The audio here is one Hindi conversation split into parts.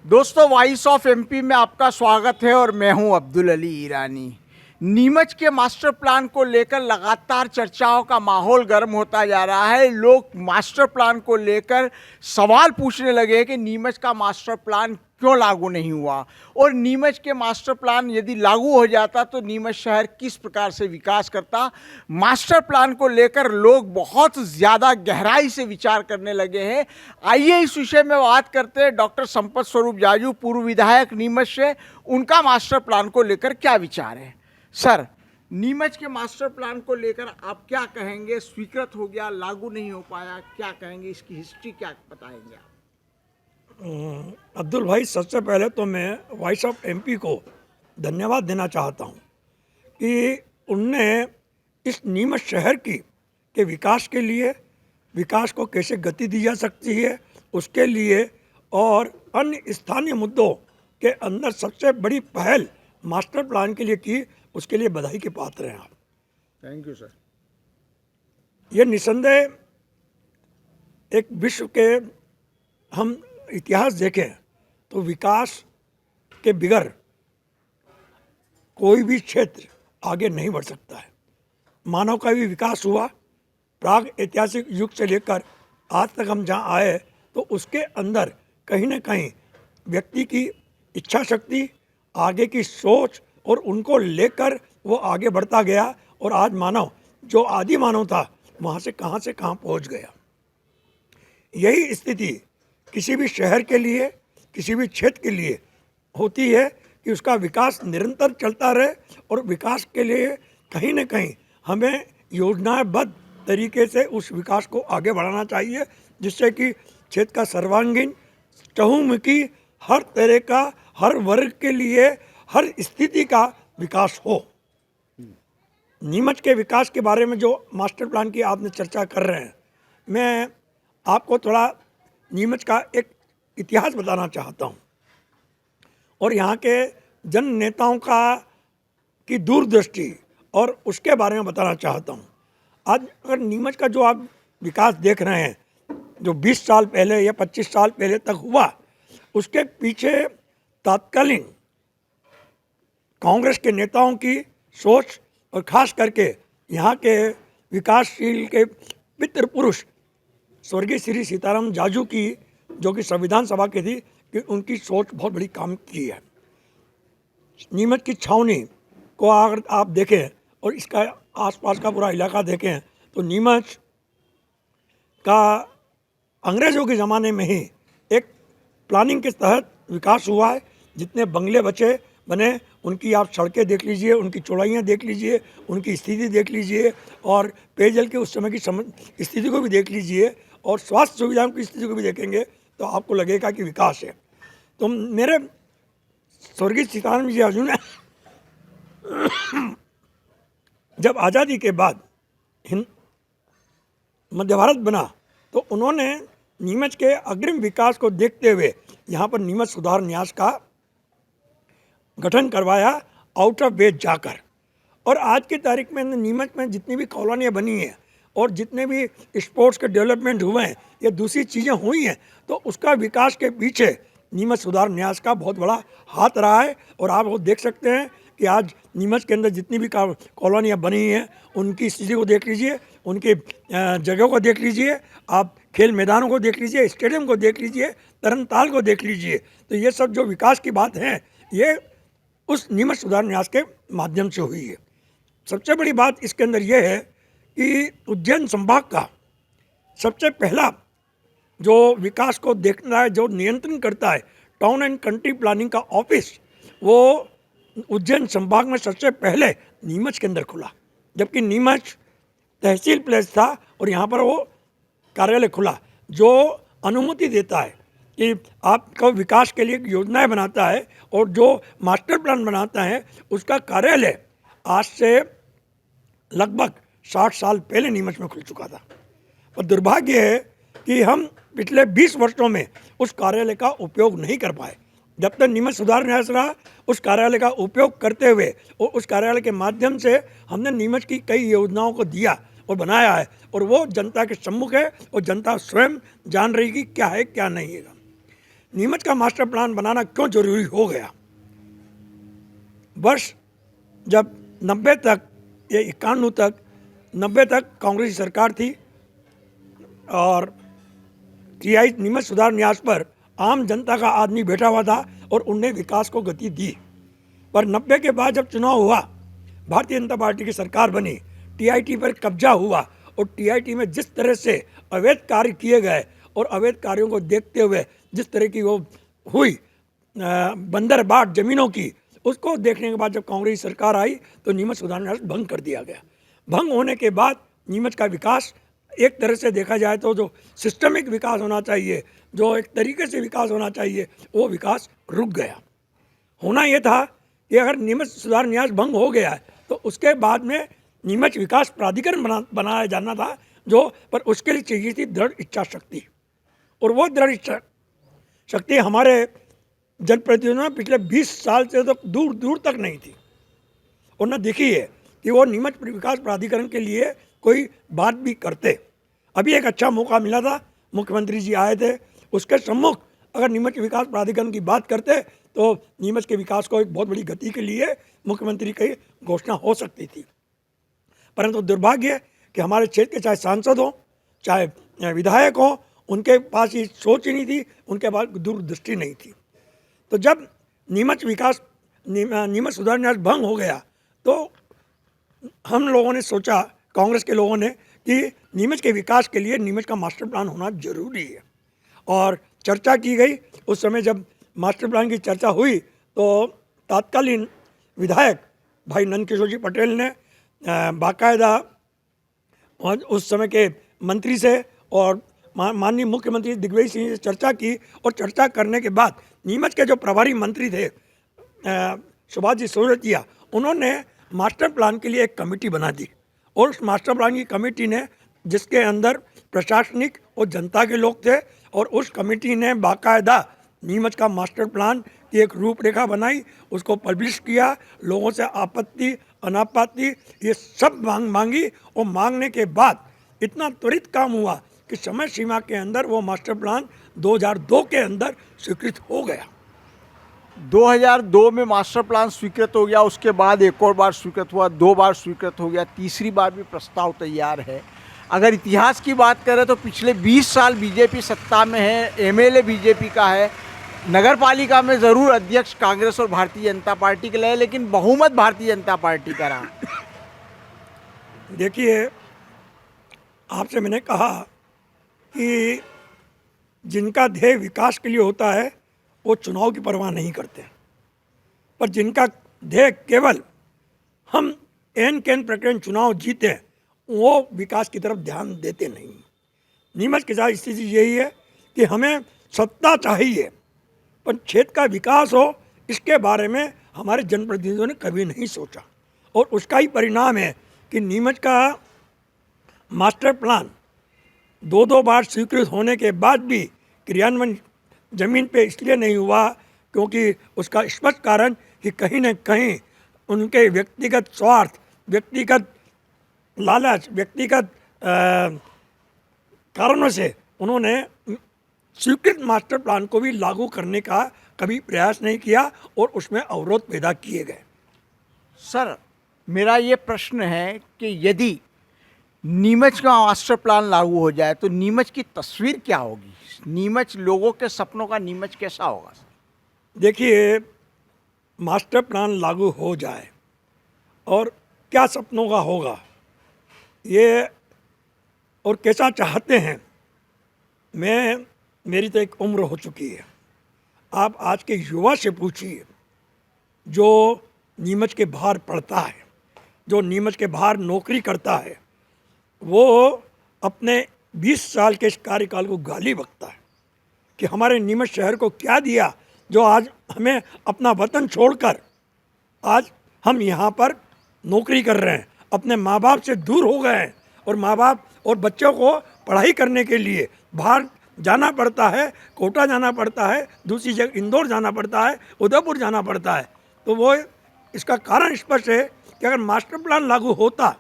दोस्तों, वॉइस ऑफ एमपी में आपका स्वागत है और मैं हूं अब्दुल अली ईरानी। नीमच के मास्टर प्लान को लेकर लगातार चर्चाओं का माहौल गर्म होता जा रहा है। लोग मास्टर प्लान को लेकर सवाल पूछने लगे हैं कि नीमच का मास्टर प्लान क्यों लागू नहीं हुआ और नीमच के मास्टर प्लान यदि लागू हो जाता तो नीमच शहर किस प्रकार से विकास करता। मास्टर प्लान को लेकर लोग बहुत ज़्यादा गहराई से विचार करने लगे हैं। आइए इस विषय में बात करते हैं डॉक्टर संपत स्वरूप जाजू, पूर्व विधायक नीमच से। उनका मास्टर प्लान को लेकर क्या विचार है? सर, नीमच के मास्टर प्लान को लेकर आप क्या कहेंगे? स्वीकृत हो गया, लागू नहीं हो पाया, क्या कहेंगे? इसकी हिस्ट्री क्या बताएंगे आप? अब्दुल भाई, सबसे पहले तो मैं वॉइस ऑफ एमपी को धन्यवाद देना चाहता हूं कि उनने इस नीमच शहर की के विकास के लिए, विकास को कैसे गति दी जा सकती है उसके लिए और अन्य स्थानीय मुद्दों के अंदर सबसे बड़ी पहल मास्टर प्लान के लिए की। उसके लिए बधाई के पात्र हैं आप। Thank you sir. ये निसंदेह एक विश्व के हम इतिहास देखें तो विकास के बिगर कोई भी क्षेत्र आगे नहीं बढ़ सकता है। मानव का भी विकास हुआ प्राग ऐतिहासिक युग से लेकर आज तक हम जहाँ आए तो उसके अंदर कहीं ना कहीं व्यक्ति की इच्छा शक्ति, आगे की सोच और उनको लेकर वो आगे बढ़ता गया और आज मानव जो आदि मानव था वहाँ से कहाँ पहुँच गया। यही स्थिति किसी भी शहर के लिए, किसी भी क्षेत्र के लिए होती है कि उसका विकास निरंतर चलता रहे और विकास के लिए कहीं ना कहीं हमें योजनाबद्ध तरीके से उस विकास को आगे बढ़ाना चाहिए, जिससे कि क्षेत्र का सर्वांगीण, चहुमुखी, हर तरह का, हर वर्ग के लिए, हर स्थिति का विकास हो। नीमच के विकास के बारे में जो मास्टर प्लान की आपने चर्चा कर रहे हैं, मैं आपको थोड़ा नीमच का एक इतिहास बताना चाहता हूँ और यहाँ के जन नेताओं की दूरदृष्टि और उसके बारे में बताना चाहता हूँ। आज अगर नीमच का जो आप विकास देख रहे हैं, जो 20 साल पहले या 25 साल पहले तक हुआ, उसके पीछे तत्कालीन कांग्रेस के नेताओं की सोच और ख़ास करके यहाँ के विकासशील के पितृ पुरुष स्वर्गीय श्री सीताराम जाजू की, जो कि संविधान सभा की थी, कि उनकी सोच बहुत बड़ी काम की है। नीमच की छावनी को अगर आप देखें और इसका आसपास का पूरा इलाका देखें तो नीमच का अंग्रेज़ों के ज़माने में ही एक प्लानिंग के तहत विकास हुआ है। जितने बंगले बने उनकी आप सड़कें देख लीजिए, उनकी चौड़ाइयाँ देख लीजिए, उनकी स्थिति देख लीजिए और पेयजल के उस समय की स्थिति को भी देख लीजिए और स्वास्थ्य सुविधाओं की स्थिति को भी देखेंगे तो आपको लगेगा कि विकास है। तो मेरे स्वर्गीय सीताराम जी जाजू ने जब आज़ादी के बाद मध्य भारत बना तो उन्होंने नीमच के अग्रिम विकास को देखते हुए यहाँ पर नीमच सुधार न्यास का गठन करवाया आउट ऑफ वेज जाकर। और आज की तारीख में नीमच में जितनी भी कॉलोनियाँ बनी हैं और जितने भी स्पोर्ट्स के डेवलपमेंट हुए हैं या दूसरी चीज़ें हुई हैं तो उसका विकास के पीछे नीमच सुधार न्यास का बहुत बड़ा हाथ रहा है। और आप वो देख सकते हैं कि आज नीमच के अंदर जितनी भी कॉलोनियाँ बनी हैं उनकी स्थिति को देख लीजिए, उनकी जगहों को देख लीजिए, आप खेल मैदानों को देख लीजिए, स्टेडियम को देख लीजिए, तरनताल को देख लीजिए। तो ये सब जो विकास की बात है ये उस नीमच सुधार न्यास के माध्यम से हुई है। सबसे बड़ी बात इसके अंदर यह है कि उज्जैन संभाग का सबसे पहला जो विकास को देखना है, जो नियंत्रण करता है, टाउन एंड कंट्री प्लानिंग का ऑफिस, वो उज्जैन संभाग में सबसे पहले नीमच के अंदर खुला। जबकि नीमच तहसील प्लेस था और यहाँ पर वो कार्यालय खुला जो अनुमति देता है कि आपका विकास के लिए योजनाएं बनाता है और जो मास्टर प्लान बनाता है उसका कार्यालय आज से लगभग 60 साल पहले नीमच में खुल चुका था। और दुर्भाग्य है कि हम पिछले 20 वर्षों में उस कार्यालय का उपयोग नहीं कर पाए। जब तक नीमच सुधार न्यास रहा उस कार्यालय का उपयोग करते हुए और उस कार्यालय के माध्यम से हमने नीमच की कई योजनाओं को दिया और बनाया है और वो जनता के सम्मुख है और जनता स्वयं जान रही कि क्या है क्या नहीं है। नीमच का मास्टर प्लान बनाना क्यों जरूरी हो गया। वर्ष जब 90 तक या 91 तक 90 तक कांग्रेस की सरकार थी और टीआई नीमच सुधार न्यास पर आम जनता का आदमी बैठा हुआ था और उनने विकास को गति दी। पर 90 के बाद जब चुनाव हुआ, भारतीय जनता पार्टी की सरकार बनी, टीआईटी पर कब्जा हुआ और टीआईटी में जिस तरह से अवैध कार्य किए गए और अवैध कार्यों को देखते हुए जिस तरह की वो हुई बंदरबाट जमीनों की, उसको देखने के बाद जब कांग्रेस की सरकार आई तो नीमच सुधार न्यास भंग कर दिया गया। भंग होने के बाद नीमच का विकास एक तरह से देखा जाए तो जो सिस्टमिक विकास होना चाहिए, जो एक तरीके से विकास होना चाहिए, वो विकास रुक गया। होना ये था कि अगर नीमच सुधार न्यास भंग हो गया है तो उसके बाद में नीमच विकास प्राधिकरण बनाया जाना था, जो पर उसके लिए चाहिए थी दृढ़ इच्छा शक्ति। और वो दृढ़ इच्छा शक्ति हमारे जनप्रतिनिधियों में पिछले 20 साल से तो दूर दूर तक नहीं थी। और न देखी है कि वो नीमच विकास प्राधिकरण के लिए कोई बात भी करते। अभी एक अच्छा मौका मिला था, मुख्यमंत्री जी आए थे, उसके सम्मुख अगर नीमच विकास प्राधिकरण की बात करते तो नीमच के विकास को एक बहुत बड़ी गति के लिए मुख्यमंत्री की घोषणा हो सकती थी। परंतु दुर्भाग्य कि हमारे क्षेत्र के चाहे सांसद हों चाहे विधायक हों, उनके पास ये सोच ही नहीं थी, उनके पास दूरदृष्टि नहीं थी। तो जब नीमच सुधार न्यास भंग हो गया तो हम लोगों ने सोचा, कांग्रेस के लोगों ने, कि नीमच के विकास के लिए नीमच का मास्टर प्लान होना जरूरी है। और चर्चा की गई। उस समय जब मास्टर प्लान की चर्चा हुई तो तत्कालीन विधायक भाई नंदकिशोर जी पटेल ने बाकायदा उस समय के मंत्री से और माननीय मुख्यमंत्री दिग्विजय सिंह से चर्चा की। और चर्चा करने के बाद नीमच के जो प्रभारी मंत्री थे सुभाष जी सोरठिया, उन्होंने मास्टर प्लान के लिए एक कमेटी बना दी। और उस मास्टर प्लान की कमेटी ने, जिसके अंदर प्रशासनिक और जनता के लोग थे, और उस कमेटी ने बाकायदा नीमच का मास्टर प्लान की एक रूपरेखा बनाई, उसको पब्लिश किया, लोगों से आपत्ति अनापत्ति ये सब मांगी। और मांगने के बाद इतना त्वरित काम हुआ कि समय सीमा के अंदर वो मास्टर प्लान 2002 के अंदर स्वीकृत हो गया। 2002 में मास्टर प्लान स्वीकृत हो गया, उसके बाद एक और बार स्वीकृत हुआ, 2 बार स्वीकृत हो गया, तीसरी बार भी प्रस्ताव तैयार है। अगर इतिहास की बात करें तो पिछले 20 साल बीजेपी सत्ता में है, एमएलए बीजेपी का है, नगर पालिका में ज़रूर अध्यक्ष कांग्रेस और भारतीय जनता पार्टी के लिए, लेकिन बहुमत भारतीय जनता पार्टी का रहा। देखिए, आपसे मैंने कहा कि जिनका ध्येय विकास के लिए होता है वो चुनाव की परवाह नहीं करते, पर जिनका ध्येय केवल हम एन कैन प्रकरण चुनाव जीते, वो विकास की तरफ ध्यान देते नहीं। नीमच के साथ स्थिति यही है कि हमें सत्ता चाहिए पर क्षेत्र का विकास हो, इसके बारे में हमारे जनप्रतिनिधियों ने कभी नहीं सोचा। और उसका ही परिणाम है कि नीमच का मास्टर प्लान 2 बार स्वीकृत होने के बाद भी क्रियान्वयन जमीन पे इसलिए नहीं हुआ क्योंकि उसका स्पष्ट कारण कि कहीं न कहीं उनके व्यक्तिगत स्वार्थ, व्यक्तिगत लालच, व्यक्तिगत कारणों से उन्होंने स्वीकृत मास्टर प्लान को भी लागू करने का कभी प्रयास नहीं किया और उसमें अवरोध पैदा किए गए। सर, मेरा ये प्रश्न है कि यदि नीमच का मास्टर प्लान लागू हो जाए तो नीमच की तस्वीर क्या होगी? नीमच, लोगों के सपनों का नीमच कैसा होगा? देखिए, मास्टर प्लान लागू हो जाए और क्या सपनों का होगा ये और कैसा चाहते हैं, मेरी तो एक उम्र हो चुकी है। आप आज के युवा से पूछिए जो नीमच के बाहर पढ़ता है, जो नीमच के बाहर नौकरी करता है, वो अपने 20 साल के इस कार्यकाल को गाली बकता है कि हमारे नीमच शहर को क्या दिया जो आज हमें अपना वतन छोड़कर आज हम यहाँ पर नौकरी कर रहे हैं, अपने माँ बाप से दूर हो गए हैं और माँ बाप और बच्चों को पढ़ाई करने के लिए बाहर जाना पड़ता है, कोटा जाना पड़ता है, दूसरी जगह इंदौर जाना पड़ता है, उदयपुर जाना पड़ता है। तो वो इसका कारण स्पष्ट है कि अगर मास्टर प्लान लागू होता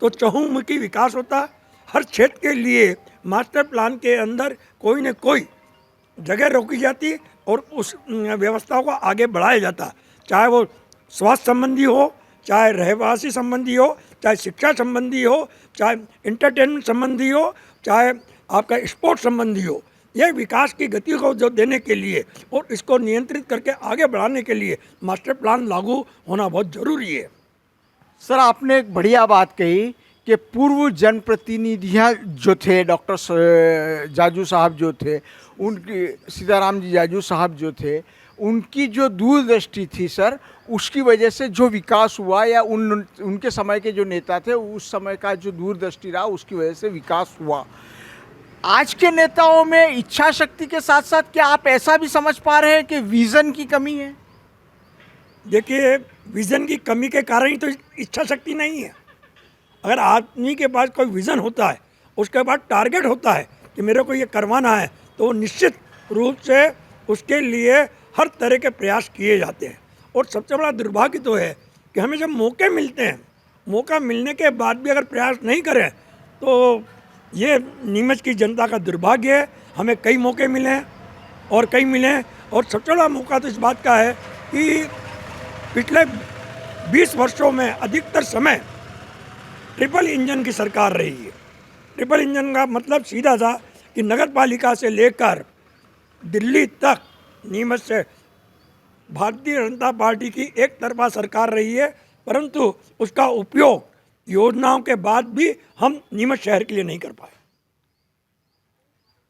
तो चहुमुखी विकास होता। हर क्षेत्र के लिए मास्टर प्लान के अंदर कोई न कोई जगह रोकी जाती, और उस व्यवस्था को आगे बढ़ाया जाता, चाहे वो स्वास्थ्य संबंधी हो, चाहे रहवासी संबंधी हो, चाहे शिक्षा संबंधी हो, चाहे इंटरटेनमेंट संबंधी हो, चाहे आपका स्पोर्ट्स संबंधी हो। यह विकास की गति को जो देने के लिए और इसको नियंत्रित करके आगे बढ़ाने के लिए मास्टर प्लान लागू होना बहुत ज़रूरी है। सर, आपने एक बढ़िया बात कही कि पूर्व जनप्रतिनिधियाँ जो थे, डॉक्टर जाजू साहब जो थे, उनकी सीताराम जी जाजू साहब जो थे, उनकी जो दूरदृष्टि थी सर, उसकी वजह से जो विकास हुआ, या उनके समय के जो नेता थे उस समय का जो दूरदृष्टि रहा उसकी वजह से विकास हुआ। आज के नेताओं में इच्छा शक्ति के साथ साथ क्या आप ऐसा भी समझ पा रहे हैं कि विज़न की कमी है? देखिए, विज़न की कमी के कारण ही तो इच्छा शक्ति नहीं है। अगर आदमी के पास कोई विज़न होता है, उसके बाद टारगेट होता है कि मेरे को ये करवाना है, तो वो निश्चित रूप से उसके लिए हर तरह के प्रयास किए जाते हैं। और सबसे बड़ा दुर्भाग्य तो है कि हमें जब मौके मिलते हैं, मौका मिलने के बाद भी अगर प्रयास नहीं करें, तो ये नीमच की जनता का दुर्भाग्य है। हमें कई मौके मिले हैं और कई मिले हैं, और सबसे बड़ा मौका तो इस बात का है कि पिछले 20 वर्षों में अधिकतर समय ट्रिपल इंजन की सरकार रही है। ट्रिपल इंजन का मतलब सीधा था कि नगर पालिका से लेकर दिल्ली तक नीमच से भारतीय जनता पार्टी की एक तरफा सरकार रही है, परंतु उसका उपयोग योजनाओं के बाद भी हम नीमच शहर के लिए नहीं कर पाए।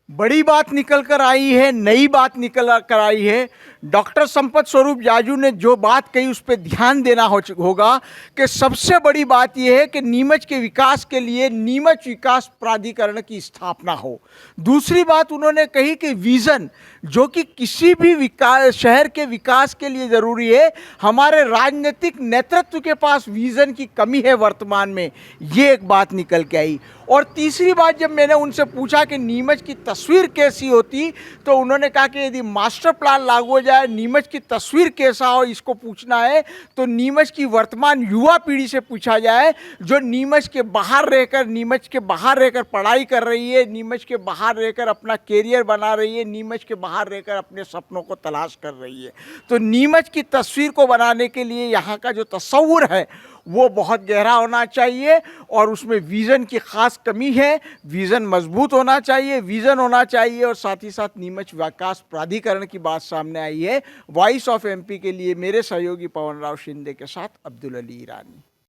बड़ी बात निकल कर आई है, नई बात निकल कर आई है। डॉक्टर संपत स्वरूप जाजू ने जो बात कही उस पर ध्यान देना होगा कि सबसे बड़ी बात यह है कि नीमच के विकास के लिए नीमच विकास प्राधिकरण की स्थापना हो। दूसरी बात उन्होंने कही कि विज़न, जो कि किसी भी विकास शहर के विकास के लिए ज़रूरी है, हमारे राजनीतिक नेतृत्व के पास विज़न की कमी है वर्तमान में, ये एक बात निकल के आई। और तीसरी बात, जब मैंने उनसे पूछा कि नीमच की तस्वीर कैसी होती, तो उन्होंने कहा कि यदि मास्टर प्लान लागू हो जाए, नीमच की तस्वीर कैसा हो इसको पूछना है तो नीमच की वर्तमान युवा पीढ़ी से पूछा जाए, जो नीमच के बाहर रहकर पढ़ाई कर रही है, नीमच के बाहर रहकर अपना कैरियर बना रही है, नीमच के बाहर रहकर अपने सपनों को तलाश कर रही है। तो नीमच की तस्वीर को बनाने के लिए यहाँ का जो तस्वुर है वो बहुत गहरा होना चाहिए, और उसमें विज़न की खास कमी है। विज़न मजबूत होना चाहिए, विज़न होना चाहिए, और साथ ही साथ नीमच विकास प्राधिकरण की बात सामने आई है। वॉइस ऑफ एमपी के लिए मेरे सहयोगी पवन राव शिंदे के साथ अब्दुल अली ईरानी।